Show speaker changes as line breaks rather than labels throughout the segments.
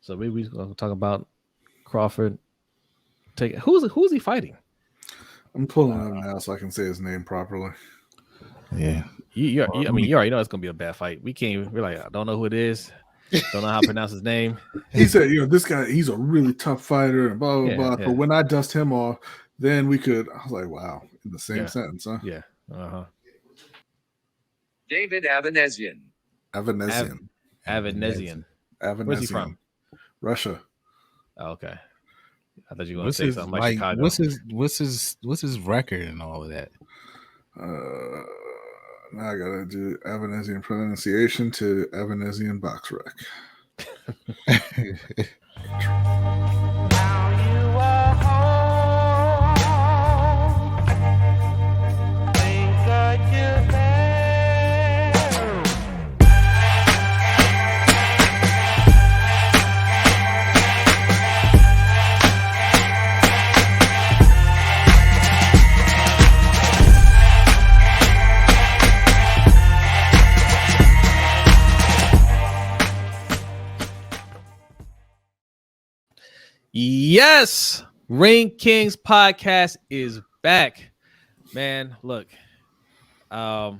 So we're going to talk about Crawford. Who's he fighting?
I'm pulling him now so I can say his name properly.
Yeah.
You already know it's going to be a bad fight. We're like, I don't know who it is. Don't know how to pronounce his name.
He said, this guy, he's a really tough fighter and blah, blah, blah.
Yeah.
But when I dust him off, then we could. I was like, wow, in the same sentence, huh?
Yeah.
David Avanesyan.
Avanesyan. Where's he from?
Russia.
Oh, okay. I thought you were going to say something like Chicago.
What's his record and all of that?
Now I gotta do Avanesyan pronunciation to Avanesyan box rec.
Yes, Ring Kings podcast is back, man. Look, there's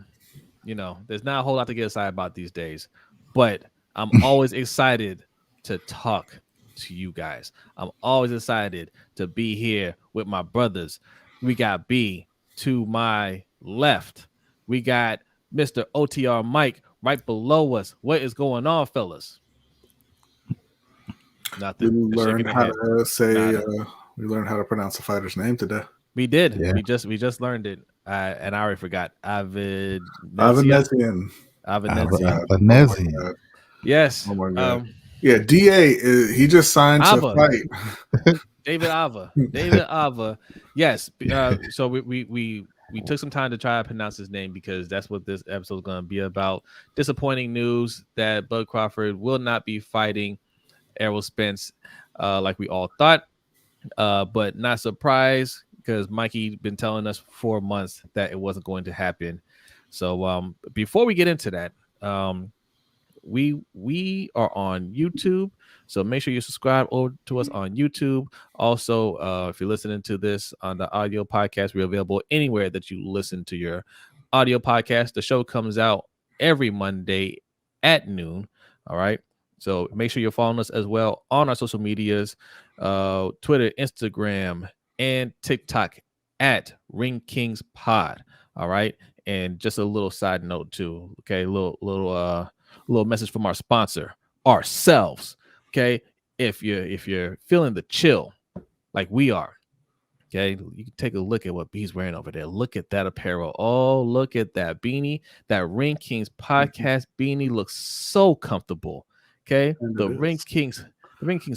not a whole lot to get excited about these days, but I'm always excited to talk to you guys. I'm always excited to be here with my brothers. We got B to my left. We got Mr. OTR Mike right below us. What is going on, fellas?
Nothing. We learned how to say. We learned how to pronounce the fighter's name today.
We did. Yeah. We just learned it, and I already forgot.
Avanesyan.
Yes.
Oh my God. Yeah. DA. He just signed to fight.
David Ava. Yes. So we took some time to try to pronounce his name because that's what this episode is going to be about. Disappointing news that Bud Crawford will not be fighting Errol Spence like we all thought, but not surprised because Mikey been telling us for 4 months that it wasn't going to happen. So before we get into that, we are on YouTube, so make sure you subscribe over to us on YouTube. Also, if you're listening to this on the audio podcast, we're available anywhere that you listen to your audio podcast. The show comes out every Monday at noon. All right. So make sure you're following us as well on our social medias, Twitter, Instagram, and TikTok at Ring Kings Pod. All right. And just a little side note too. Okay. Little message from our sponsor, ourselves. Okay. If you're feeling the chill like we are, okay, you can take a look at what B's wearing over there. Look at that apparel. Oh, look at that beanie. That Ring Kings podcast beanie looks so comfortable. Okay, the Ring Kings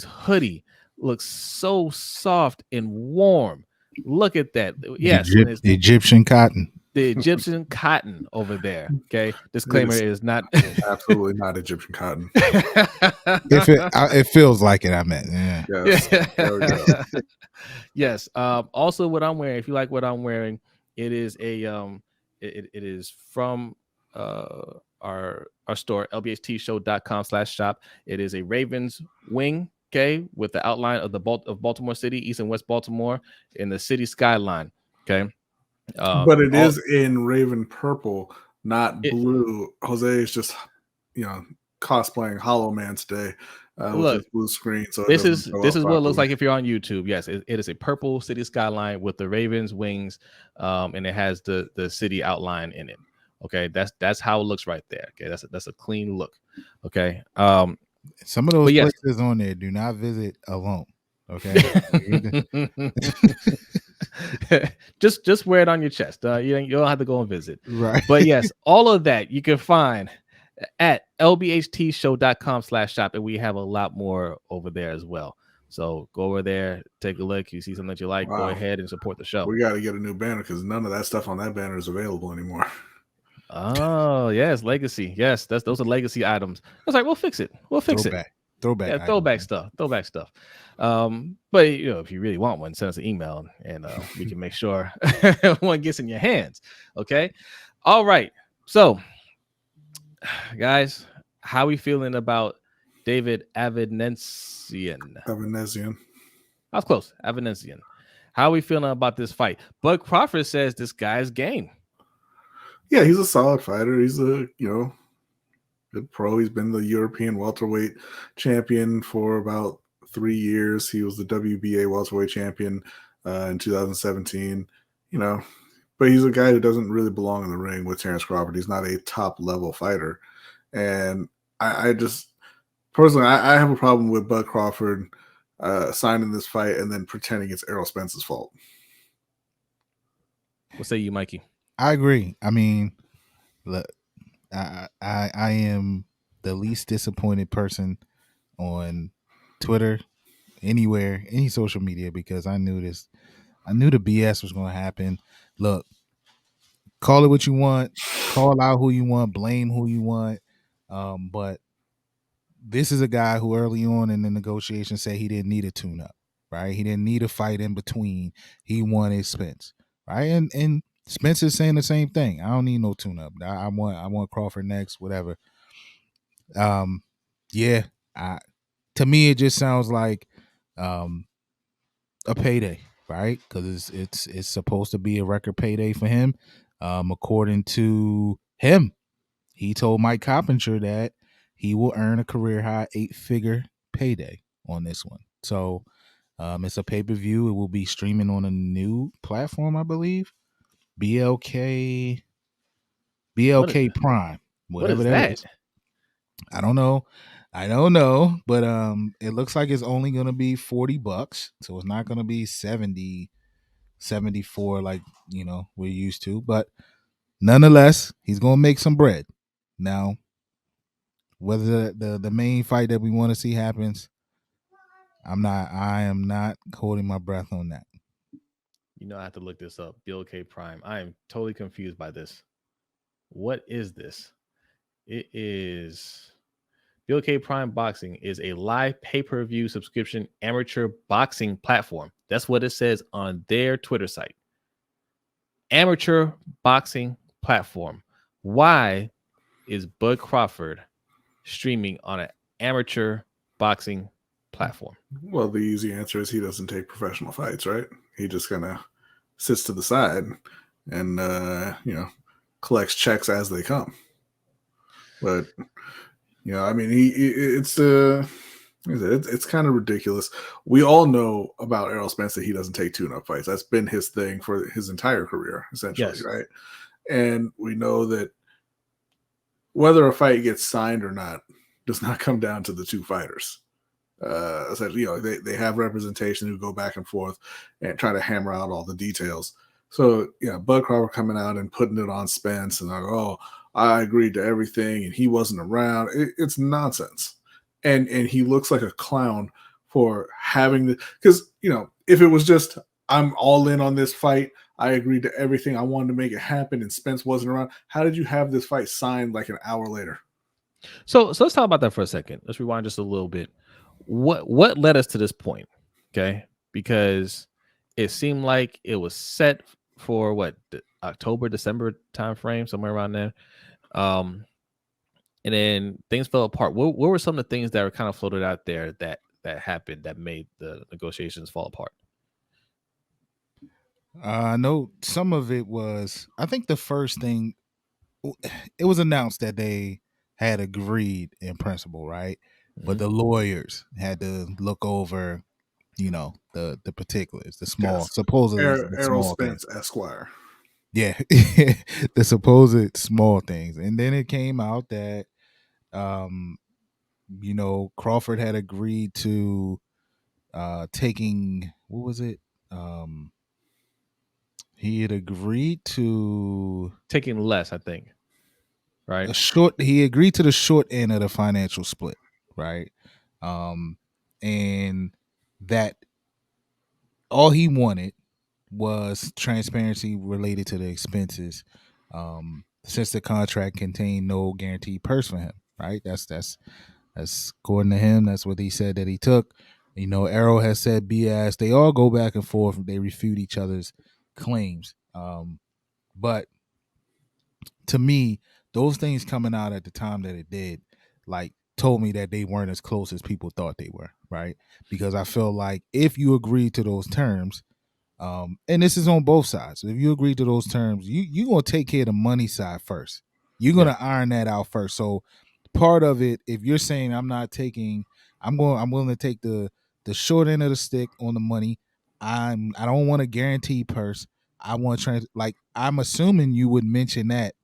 hoodie looks so soft and warm. Look at that. Yes,
the Egyptian cotton.
The Egyptian cotton over there. Okay, disclaimer is not
absolutely not Egyptian cotton.
If it feels like it, I meant. Yeah.
Yes. There we go.
Yes. Also, what I'm wearing. If you like what I'm wearing, it is a it is from our store, LBHTShow.com/shop. It is a Ravens wing, okay, with the outline of of Baltimore City, East and West Baltimore, in the city skyline, okay.
But it is in Raven purple, not blue. Jose is just, cosplaying Hollow Man today with his blue screen. So
this is what it looks like if you're on YouTube. Yes, it is a purple city skyline with the Ravens wings, and it has the city outline in it. Okay, that's how it looks right there. Okay, that's a clean look. Okay,
some of those places on there do not visit alone. Okay,
just wear it on your chest. You don't have to go and visit.
Right.
But yes, all of that you can find at LBHTShow.com/shop, and we have a lot more over there as well. So go over there, take a look. You see something that you like, Go ahead and support the show.
We got to get a new banner because none of that stuff on that banner is available anymore.
Oh, yes, legacy. Yes, those are legacy items. I was like, we'll fix it. Throwback stuff. But if you really want one, send us an email and we can make sure one gets in your hands. Okay. All right. So, guys, how are we feeling about David Avanesyan.
Avanesyan.
I was close. Avanesyan. How are we feeling about this fight? Bud Crawford says this guy's game.
Yeah, he's a solid fighter. He's a good pro. He's been the European welterweight champion for about 3 years. He was the WBA welterweight champion in 2017. But he's a guy who doesn't really belong in the ring with Terence Crawford. He's not a top level fighter, and I just personally I have a problem with Bud Crawford signing this fight and then pretending it's Errol Spence's fault.
What say you, Mikey?
I agree. I mean, look, I am the least disappointed person on Twitter, anywhere, any social media, because I knew the BS was going to happen. Look, call it what you want, call out who you want, blame who you want, but this is a guy who early on in the negotiation said he didn't need a tune-up, right? He didn't need a fight in between. He wanted Spence, right? And Spence is saying the same thing. I don't need no tune-up. I want Crawford next, whatever. Yeah. To me, it just sounds like a payday, right? Because it's supposed to be a record payday for him. According to him, he told Mike Coppinger that he will earn a career high 8-figure payday on this one. So it's a pay-per-view. It will be streaming on a new platform, I believe. BLK Prime. Whatever that is. I don't know, but it looks like it's only going to be $40, so it's not going to be 70, 74 like we're used to. But nonetheless, he's going to make some bread. Now, whether the main fight that we want to see happens, I am not holding my breath on that.
I have to look this up. BLK Prime. I am totally confused by this. What is this? It is BLK Prime Boxing is a live pay-per-view subscription amateur boxing platform. That's what it says on their Twitter site. Amateur boxing platform. Why is Bud Crawford streaming on an amateur boxing platform?
Well, the easy answer is he doesn't take professional fights, right? He just kind of sits to the side and collects checks as they come. But I mean, it's kind of ridiculous. We all know about Errol Spence that he doesn't take tune-up fights. That's been his thing for his entire career, essentially, yes. Right? And we know that whether a fight gets signed or not does not come down to the two fighters. Essentially, they have representation who go back and forth and try to hammer out all the details. So, Bud Crawford coming out and putting it on Spence and like, oh, I agreed to everything and he wasn't around. It's nonsense. And he looks like a clown for having because, if it was just, I'm all in on this fight, I agreed to everything, I wanted to make it happen, and Spence wasn't around, how did you have this fight signed like an hour later?
So let's talk about that for a second. Let's rewind just a little bit. What led us to this point? Okay, because it seemed like it was set for the October, December time frame, somewhere around there. And then things fell apart. What were some of the things that were kind of floated out there that happened that made the negotiations fall apart?
I know some of it was, I think the first thing, it was announced that they had agreed in principle, right? Mm-hmm. But the lawyers had to look over, the particulars, the small, yes. Supposedly
Errol Spence, Esquire.
Yeah, the supposed small things. And then it came out that, Crawford had agreed to taking, what was it? He had agreed to
taking less, I think. Right.
He agreed to the short end of the financial split, right? And that all he wanted was transparency related to the expenses, since the contract contained no guaranteed purse for him, right? That's according to him. That's what he said that he took. Errol has said BS. They all go back and forth. They refute each other's claims. But to me, those things coming out at the time that it did, like, told me that they weren't as close as people thought they were, right? Because I feel like if you agree to those terms, and this is on both sides. If you agree to those terms, you're gonna take care of the money side first. You're gonna iron that out first. So part of it, if you're saying I'm willing to take the short end of the stick on the money. I don't want a guaranteed purse. I want I'm assuming you would mention that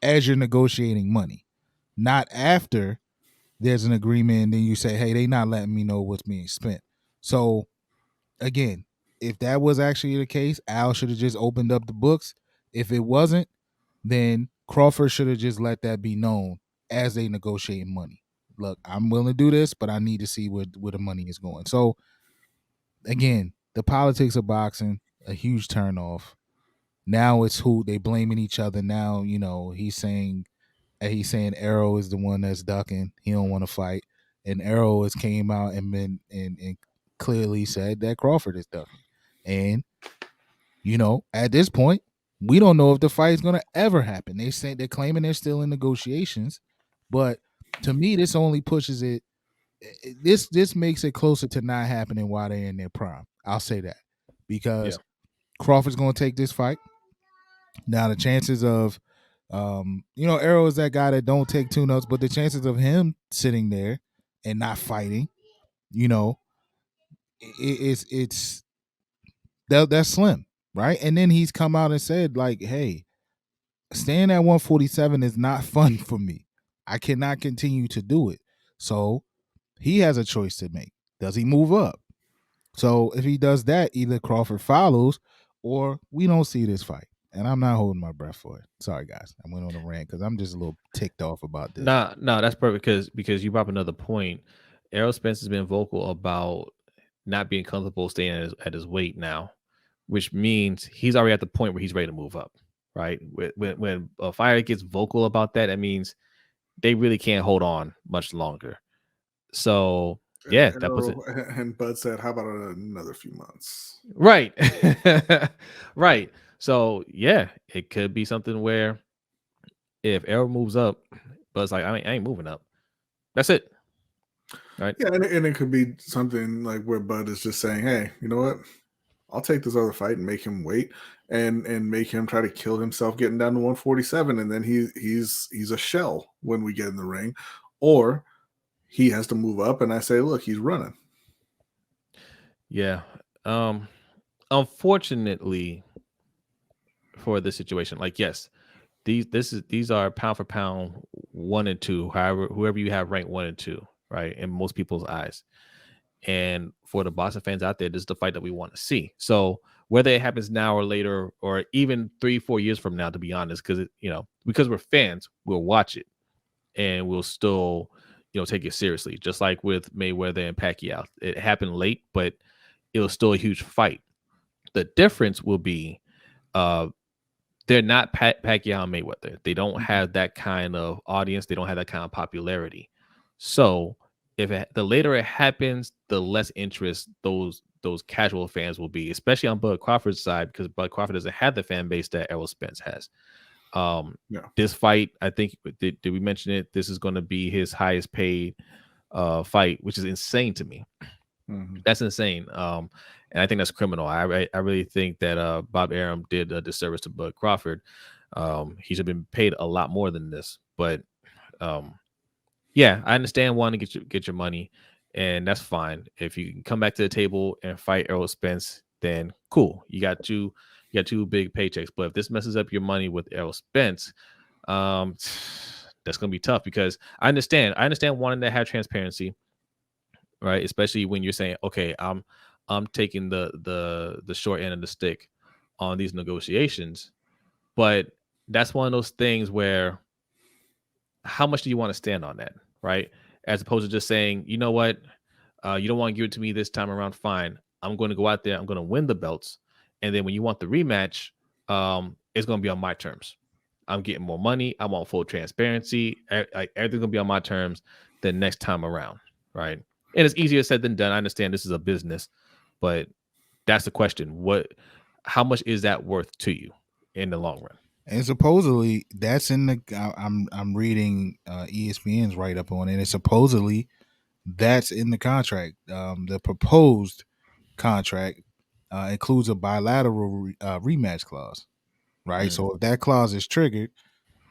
as you're negotiating money, not after there's an agreement and then you say, hey, they not letting me know what's being spent. So again, if that was actually the case, Al should have just opened up the books. If it wasn't, then Crawford should have just let that be known as they negotiate money. Look, I'm willing to do this, but I need to see where the money is going. So again, the politics of boxing, a huge turnoff. Now it's who they blaming each other. Now, he's saying Errol is the one that's ducking. He don't want to fight. And Errol has came out and clearly said that Crawford is ducking. And, at this point, we don't know if the fight is going to ever happen. They're claiming they're still in negotiations. But to me, this only pushes it. This makes it closer to not happening while they're in their prime. I'll say that. Because Crawford's going to take this fight. Now, the chances of Errol is that guy that don't take tune-ups, but the chances of him sitting there and not fighting, it's that's slim, right? And then he's come out and said, like, hey, staying at 147 is not fun for me. I cannot continue to do it. So he has a choice to make. Does he move up? So if he does that, either Crawford follows or we don't see this fight. And I'm not holding my breath for it. Sorry, guys. I went on a rant because I'm just a little ticked off about this.
No, that's perfect because you brought up another point. Errol Spence has been vocal about not being comfortable staying at his weight now, which means he's already at the point where he's ready to move up, right? When a fighter gets vocal about that, that means they really can't hold on much longer. So yeah, that was it.
And Bud said, "How about another few months?"
Right, right. So yeah, it could be something where if Errol moves up, Bud's like, I ain't moving up. That's it. Right.
Yeah, and it could be something like where Bud is just saying, "Hey, you know what? I'll take this other fight and make him wait, and make him try to kill himself getting down to 147, and then he's a shell when we get in the ring, or he has to move up, and I say, look, he's running."
Yeah. Unfortunately for this situation, like, yes, these are pound for pound 1 and 2, whoever you have ranked 1 and 2, right? In most people's eyes. And for the boxing fans out there, this is the fight that we want to see. So whether it happens now or later, or even 3-4 years from now, to be honest, because we're fans, we'll watch it and we'll still, take it seriously. Just like with Mayweather and Pacquiao, it happened late, but it was still a huge fight. The difference will be, they're not Pacquiao and Mayweather. They don't have that kind of audience. They don't have that kind of popularity. So the later it happens, the less interest those casual fans will be, especially on Bud Crawford's side, because Bud Crawford doesn't have the fan base that Errol Spence has. This fight, I think, did we mention it? This is going to be his highest paid fight, which is insane to me. Mm-hmm. That's insane. And I think that's criminal. I really think that Bob Arum did a disservice to Bud Crawford. He should have been paid a lot more than this. But yeah, I understand wanting to get your money, and that's fine. If you can come back to the table and fight Errol Spence, then cool. You got two big paychecks. But if this messes up your money with Errol Spence, that's gonna be tough, because I understand wanting to have transparency, right? Especially when you're saying, okay, I'm taking the short end of the stick on these negotiations. But that's one of those things where, how much do you want to stand on that, right? As opposed to just saying, you know what, you don't want to give it to me this time around, fine. I'm going to go out there, I'm going to win the belts, and then when you want the rematch, it's going to be on my terms. I'm getting more money. I want full transparency. Everything's going to be on my terms the next time around, right? And it's easier said than done. I understand this is a business, but that's the question. How much is that worth to you in the long run?
And supposedly that's in the. I'm reading ESPN's write up on it. And supposedly that's in the contract. The proposed contract includes a bilateral rematch clause. Right. So if that clause is triggered,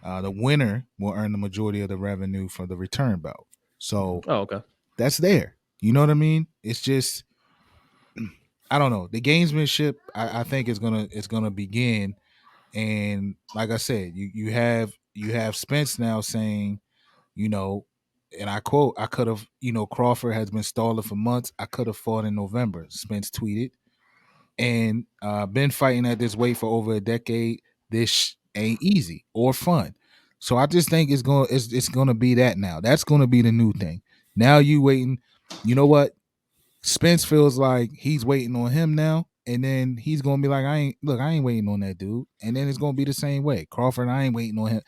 the winner will earn the majority of the revenue for the return bout. So
Oh, okay.
that's there. You know what I mean? It's just I don't know. The gamesmanship I think is gonna begin. And like I said, you have Spence now saying, you know, and I quote, I could have, Crawford has been stalling for months. I could have fought in November, Spence tweeted. And been fighting at this weight for over a decade. This ain't easy or fun. So I just think it's gonna be that now. That's gonna be the new thing. Now you waiting. You know what? Spence feels like he's waiting on him now, and then he's gonna be like, I ain't waiting on that dude. And then it's gonna be the same way. Crawford, I ain't waiting on him.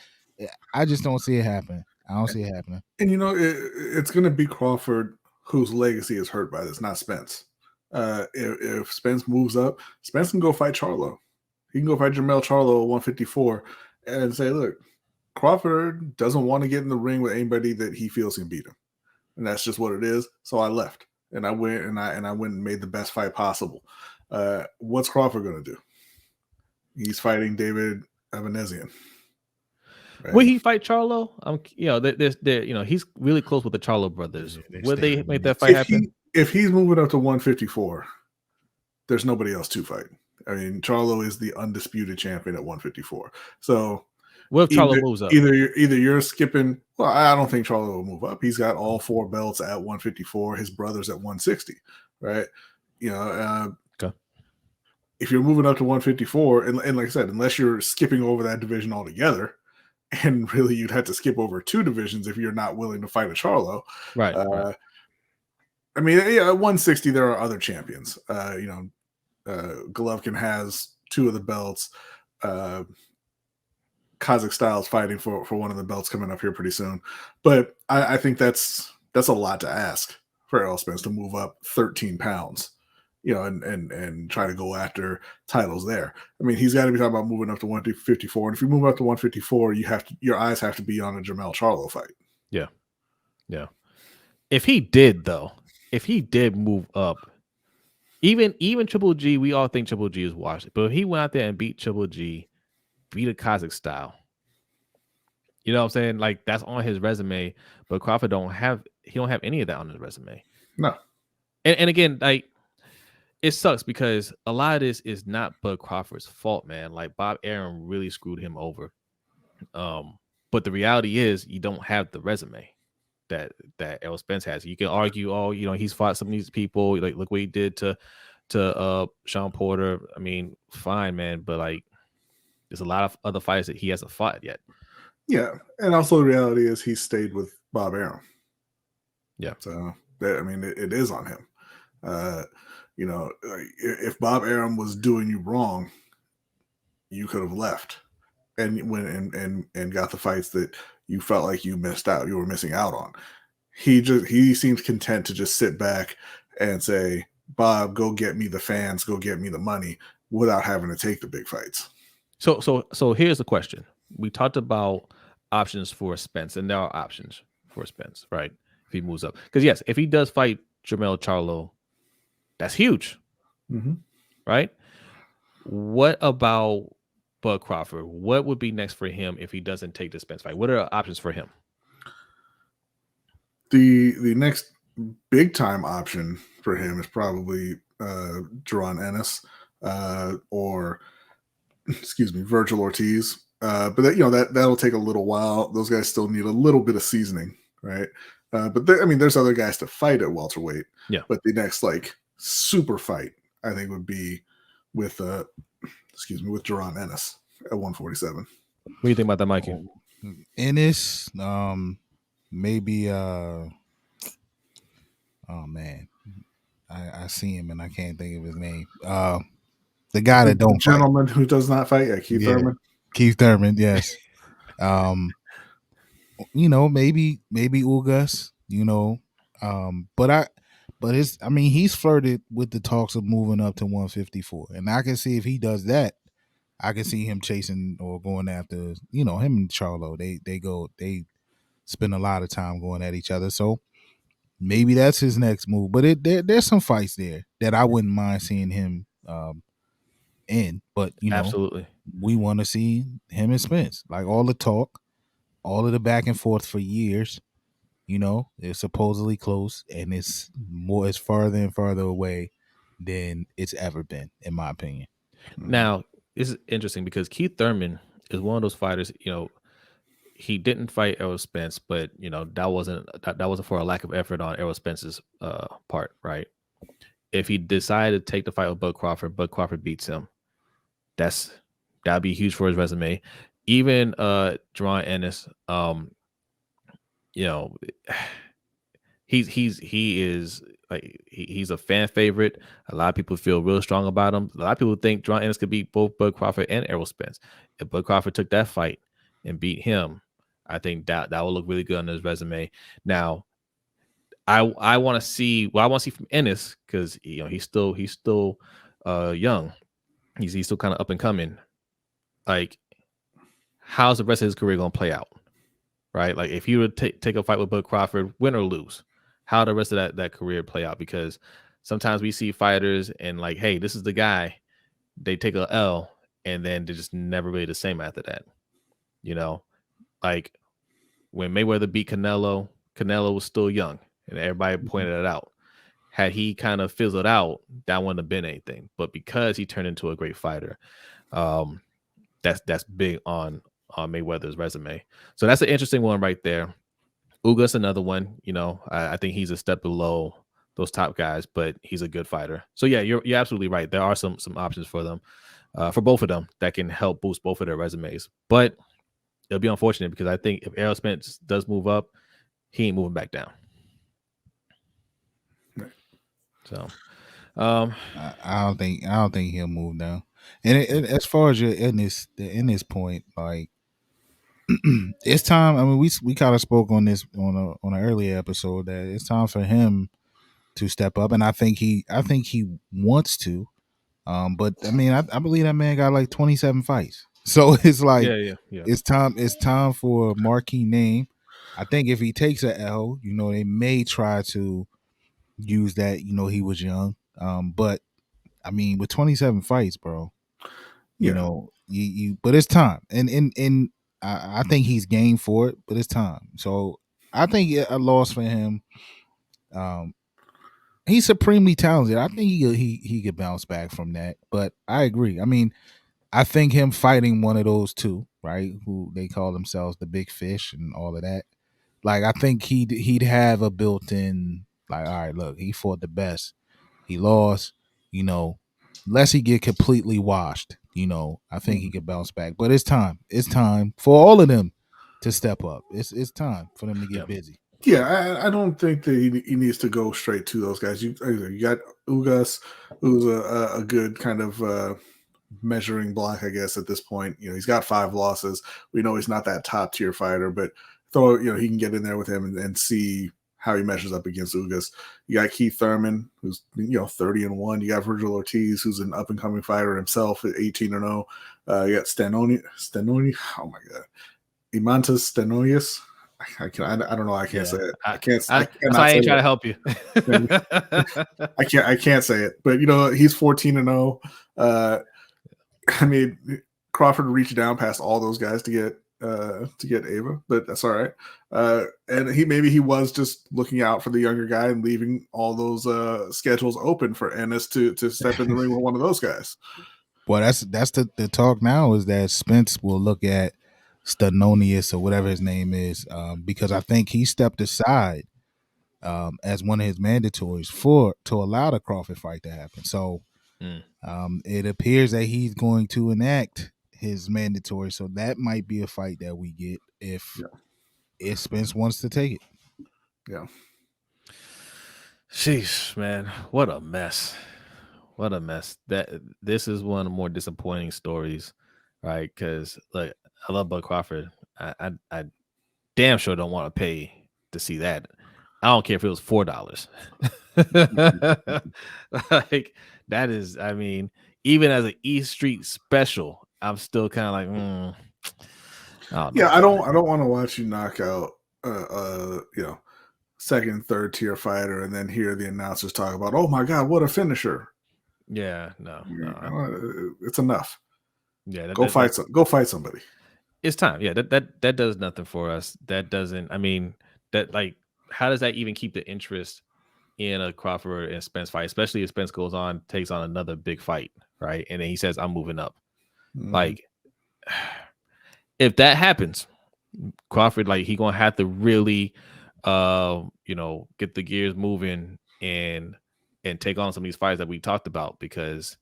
I just don't see it happening. I don't see it happening.
And it's going to be Crawford whose legacy is hurt by this, not Spence. If Spence moves up, Spence can go fight Charlo. He can go fight Jermell Charlo at 154 and say, look, Crawford doesn't want to get in the ring with anybody that he feels can beat him. And that's just what it is. So I left. And I went and made the best fight possible. What's Crawford going to do? He's fighting David Avanesyan.
Right. Will he fight Charlo? He's really close with the Charlo brothers. Would they make that fight happen?
If he's moving up to 154, there's nobody else to fight. I mean, Charlo is the undisputed champion at 154. So
what if Charlo moves up?
Either you're skipping. Well, I don't think Charlo will move up. He's got all 4 belts at 154. His brother's at 160, right? Okay. If you're moving up to 154, and like I said, unless you're skipping over that division altogether, and really you'd have to skip over 2 divisions if you're not willing to fight a Charlo,
right? Right.
I mean, at 160 there are other champions. Golovkin has 2 of the belts. Kazakh Styles fighting for one of the belts coming up here pretty soon. But I think that's a lot to ask for Errol Spence to move up 13 pounds, and try to go after titles there. I mean, he's got to be talking about moving up to 154. And if you move up to 154, your eyes have to be on a Jermell Charlo fight.
Yeah. Yeah. If he did move up, even Triple G, we all think Triple G is washed. But if he went out there and beat Triple G, beat a Kazakh style, you know what I'm saying? Like, that's on his resume, but Crawford don't have any of that on his resume.
No.
And again, like, it sucks because a lot of this is not Bud Crawford's fault, man. Like, Bob Arum really screwed him over. But the reality is you don't have the resume that Errol Spence has. You can argue, he's fought some of these people. Like, look what he did to Sean Porter. I mean, fine, man, but like, there's a lot of other fights that he hasn't fought yet.
Yeah, and also the reality is he stayed with Bob Arum.
Yeah,
so it is on him. If Bob Arum was doing you wrong, you could have left and went and got the fights that you felt like you were missing out on. He seems content to just sit back and say, Bob, go get me the fans, go get me the money, without having to take the big fights.
So here's the question. We talked about options for Spence, and there are options for Spence, right? If he moves up. Because yes, if he does fight Jermell Charlo, that's huge.
Mm-hmm.
Right? What about Bud Crawford? What would be next for him if he doesn't take the Spence fight? What are the options for him?
The next big time option for him is probably Jaron Ennis or Virgil Ortiz. But that'll take a little while. Those guys still need a little bit of seasoning, right? But there's other guys to fight at welterweight.
Yeah.
But the next super fight, I think, would be with Jaron Ennis at 147.
What do you think about that, Mikey?
Ennis, maybe. Oh man, I see him and I can't think of his name. The guy that don't
gentleman fight. Who does not fight. Yeah, Thurman.
Keith Thurman, yes. Maybe Ugas. But he's flirted with the talks of moving up to 154, and I can see if he does that, I can see him chasing or going after, him and Charlo. They spend a lot of time going at each other. So maybe that's his next move. But there's some fights there that I wouldn't mind seeing him in. But
Absolutely.
we want to see him and Spence. Like all the talk, all of the back and forth for years. It's supposedly close, and it's farther and farther away than it's ever been, in my opinion.
Now, this is interesting because Keith Thurman is one of those fighters, he didn't fight Errol Spence, but that wasn't for a lack of effort on Errol Spence's part, right? If he decided to take the fight with Bud Crawford beats him. That'd be huge for his resume. Even Jaron Ennis, he's a fan favorite. A lot of people feel real strong about him. A lot of people think Jaron Ennis could beat both Bud Crawford and Errol Spence. If Bud Crawford took that fight and beat him, I think that will look really good on his resume. Now, I want to see from Ennis, because he's still young. He's still kind of up and coming. Like, how's the rest of his career going to play out? Right? Like, if he would take a fight with Bud Crawford, win or lose, how the rest of that career play out? Because sometimes we see fighters and like, hey, this is the guy. They take a L and then they're just never really the same after that. Like when Mayweather beat Canelo was still young and everybody pointed it out. Had he kind of fizzled out, that wouldn't have been anything. But because he turned into a great fighter, that's big on Mayweather's resume. So that's an interesting one right there. Ugas, another one. I think he's a step below those top guys, but he's a good fighter. So yeah, you're absolutely right. There are some options for them, for both of them, that can help boost both of their resumes. But it'll be unfortunate because I think if Errol Spence does move up, he ain't moving back down.
Right.
So
I don't think he'll move down. And as far as you're in this point, like it's time. I mean, we kind of spoke on this on an earlier episode that it's time for him to step up, and I think he wants to. But I mean, I believe that man got like 27 fights, so it's like
yeah.
It's time for a marquee name. I think if he takes a L, they may try to use that. He was young, but I mean, with 27 fights, bro, you but it's time, and I think he's game for it, but it's time. So I think a loss for him. He's supremely talented. I think he could bounce back from that. But I agree. I mean, I think him fighting one of those two, right, who they call themselves the big fish and all of that. Like, I think he'd have a built-in, like, all right, look, he fought the best. He lost, unless he get completely washed, I think he could bounce back. But it's time. It's time for all of them to step up. It's time for them to get busy.
Yeah, I don't think that he needs to go straight to those guys. You got Ugas, who's a good kind of measuring block, I guess, at this point. He's got 5 losses. We know he's not that top tier fighter, but he can get in there with him and see how he measures up against Ugas. You got Keith Thurman, who's 30-1. You got Virgil Ortiz, who's an up and coming fighter himself at 18-0. You got Stenoni. Oh my God, Imantas Stenoyes. I don't know. I can't say it. I can't.
I ain't trying to help you.
I can't say it. But he's 14-0. I mean, Crawford reached down past all those guys to get Ava, but that's all right. And he was just looking out for the younger guy and leaving all those schedules open for Ennis to step in the ring with one of those guys.
Well, that's the talk now, is that Spence will look at Stenonius or whatever his name is, because I think he stepped aside as one of his mandatories to allow the Crawford fight to happen. So it appears that he's going to enact his mandatory. So that might be a fight that we get if Spence wants to take it.
Yeah.
Sheesh, man, what a mess! What a mess! This is one of the more disappointing stories, right? Because like, I love Bud Crawford. I damn sure don't want to pay to see that. I don't care if it was $4. Like, that is, I mean, even as an East Street special, I'm still kind of like, I don't know.
Yeah, I don't want to watch you knock out second, third tier fighter and then hear the announcers talk about, oh my God, what a finisher.
Yeah, no.
It's enough.
Yeah,
Go fight somebody.
It's time. Yeah, that does nothing for us. That doesn't. I mean, that like, how does that even keep the interest in a Crawford and Spence fight, especially if Spence takes on another big fight, right? And then he says, "I'm moving up."
Mm-hmm.
Like, if that happens, Crawford, like, he gonna have to really, get the gears moving and take on some of these fights that we talked about, because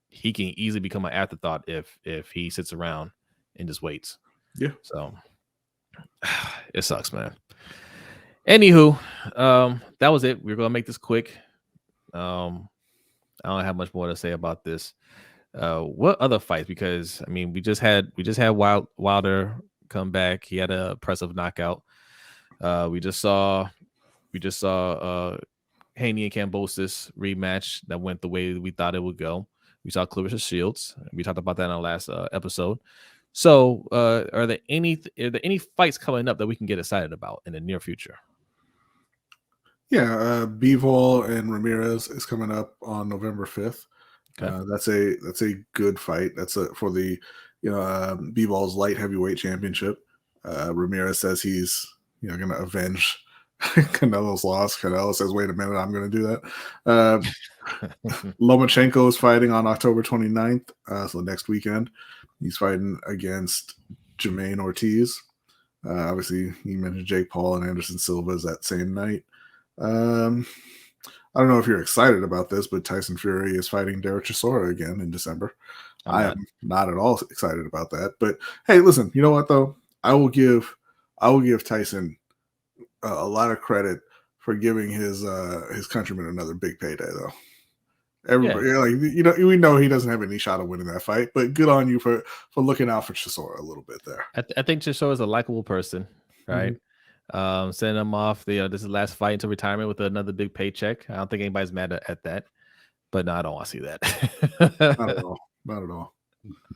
he can easily become an afterthought if he sits around and just waits.
Yeah.
So it sucks, man. Anywho, that was it. We're gonna make this quick. I don't have much more to say about this. What other fights? Because I mean, we just had Wilder come back. He had a impressive knockout. We just saw Haney and Kambosos rematch that went the way we thought it would go. We saw Clarissa Shields. We talked about that in our last episode. So, are there any fights coming up that we can get excited about in the near future?
Yeah, Bivol and Ramirez is coming up on November 5th. Okay. That's a good fight. That's for the Bivol's light heavyweight championship. Ramirez says he's going to avenge Canelo's loss. Canelo says, "Wait a minute, I'm going to do that." Lomachenko is fighting on October 29th, so next weekend. He's fighting against Jermaine Ortiz. Obviously, you mentioned Jake Paul and Anderson Silva is that same night. I don't know if you're excited about this, but Tyson Fury is fighting Derek Chisora again in December. I am not at all excited about that. But hey, listen, you know what though? I will give Tyson a lot of credit for giving his countrymen another big payday though. Everybody, we know he doesn't have any shot of winning that fight, but good on you for looking out for Chisora a little bit there.
I think Chisora is a likable person, right? Mm-hmm. Sending him off. This is the last fight into retirement with another big paycheck. I don't think anybody's mad at that, but no, I don't want to see that.
Not at all.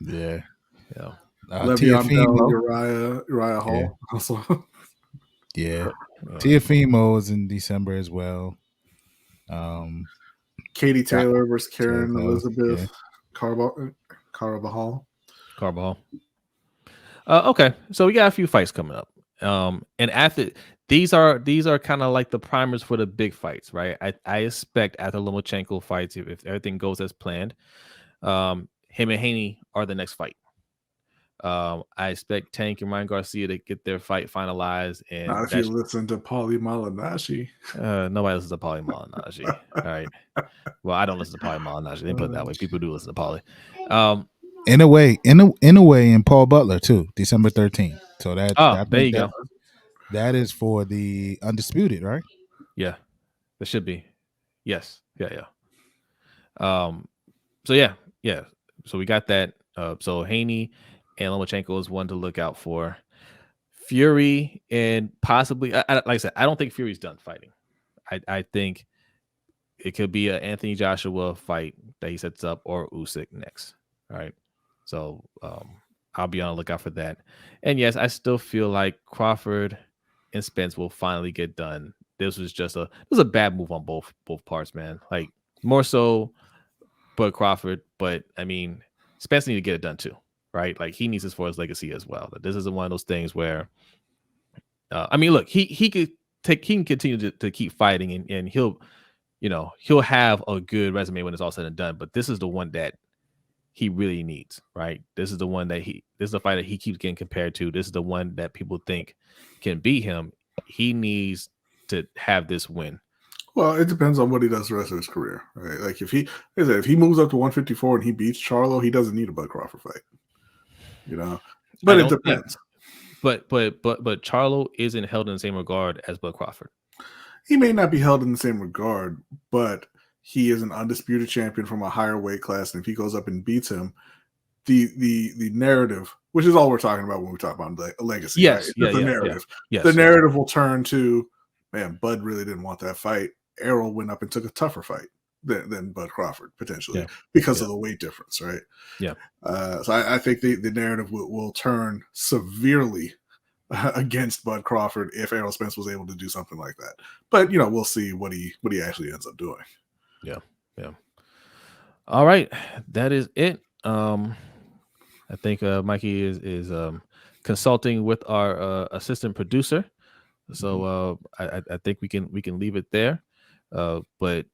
Yeah.
Le'Veon Bell, Uriah Hall also.
Yeah. Teofimo is in December as well.
Katie Taylor versus Karen Elizabeth Carvajal.
Okay, so we got a few fights coming up. And after these are kind of like the primers for the big fights, right? I expect after Lomachenko fights, if everything goes as planned, him and Haney are the next fight. I expect Tank and Ryan Garcia to get their fight finalized. And
not if you listen to Paulie Malignaggi.
Nobody listens to Paulie Malignaggi. All right. Well, I don't listen to Paulie Malignaggi. They put it that way. People do listen to Paulie.
In a way, and Paul Butler too, December 13th. So there you go. That is for the Undisputed, right?
Yeah, that should be. Yes. Yeah. So yeah. So we got that. So Haney and Lomachenko is one to look out for. Fury and possibly, like I said, I don't think Fury's done fighting. I think it could be an Anthony Joshua fight that he sets up, or Usyk next. All right. So I'll be on the lookout for that. And yes, I still feel like Crawford and Spence will finally get done. This was a bad move on both parts, man. Like, more so but Crawford, but I mean, Spence needs to get it done too, right? Like, he needs this for his legacy as well. This isn't one of those things where I mean, look, he can continue to keep fighting, and he'll have a good resume when it's all said and done, but this is the one that he really needs, right? This is the one that this is the fight that he keeps getting compared to. This is the one that people think can beat him. He needs to have this win.
Well, it depends on what he does the rest of his career, right? Like, if he moves up to 154 and he beats Charlo, he doesn't need a Bud Crawford fight, But it depends.
But Charlo isn't held in the same regard as Bud Crawford.
He may not be held in the same regard, but he is an undisputed champion from a higher weight class, and if he goes up and beats him, the narrative, which is all we're talking about when we talk about legacy,
yes,
right? The narrative. Yes, the narrative will turn to, man, Bud really didn't want that fight. Errol went up and took a tougher fight. than Bud Crawford potentially
Yeah.
because of the weight difference, right?
Yeah.
So I think the narrative will turn severely against Bud Crawford if Errol Spence was able to do something like that. But we'll see what he actually ends up doing.
Yeah. All right, that is it. I think Mikey is consulting with our assistant producer, so I think we can leave it there. But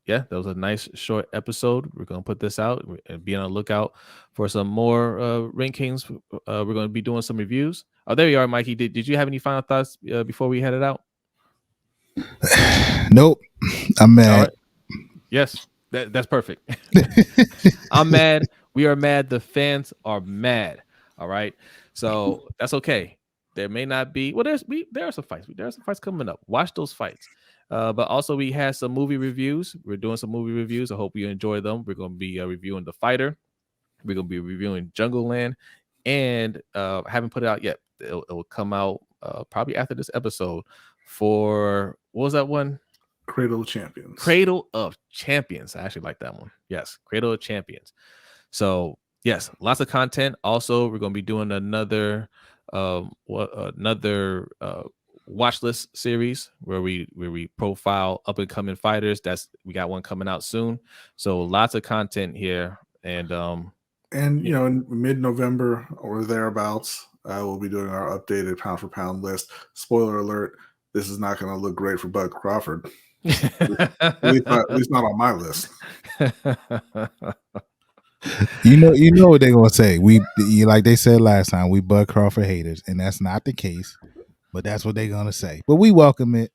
yeah, that was a nice short episode. We're gonna put this out and be on the lookout for some more rankings. We're gonna be doing some reviews. Oh, there you are, Mikey. Did you have any final thoughts before we headed out?
Nope. I'm mad.
All right. Yes, that's perfect. I'm mad. We are mad. The fans are mad. All right. So that's okay. There may not be. Well, there are some fights. There are some fights coming up. Watch those fights. But also we had some movie reviews. We're doing some movie reviews. I hope you enjoy them. We're going to be reviewing The Fighter. We're going to be reviewing Jungle Land, and I haven't put it out yet. It will come out probably after this episode. For what was that one?
Cradle of Champions.
Cradle of Champions. I actually like that one. Yes, Cradle of Champions. So yes, lots of content. Also, we're going to be doing another watch list series where we profile up and coming fighters. We got one coming out soon. So lots of content here, and
in mid-November or thereabouts, we'll be doing our updated pound for pound list. Spoiler alert: this is not going to look great for Bud Crawford. At least not on my list.
You know what they're gonna say. Like they said last time, we Bud Crawford haters, and that's not the case. But that's what they're gonna say. But we welcome it.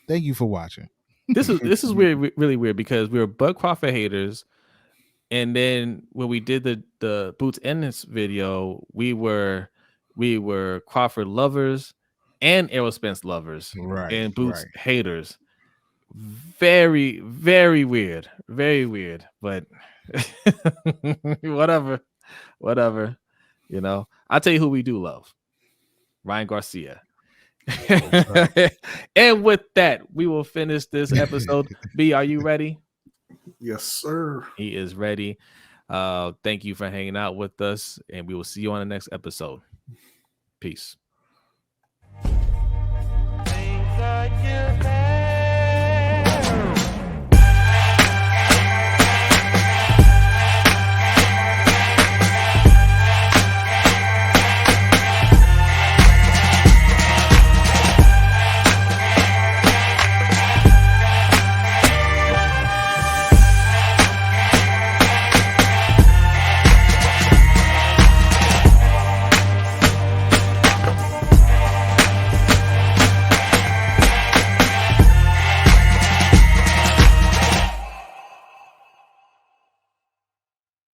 Thank you for watching.
This is weird, really weird, because we were Bud Crawford haters, and then when we did the Boots Ennis video, we were Crawford lovers and Errol Spence lovers,
Right,
and Boots
right.
haters. Very, very weird. Very weird. But whatever. I'll tell you who we do love. Ryan Garcia. And with that, we will finish this episode. B, are you ready?
Yes, sir.
He is ready. Thank you for hanging out with us, and we will see you on the next episode. Peace. Things that you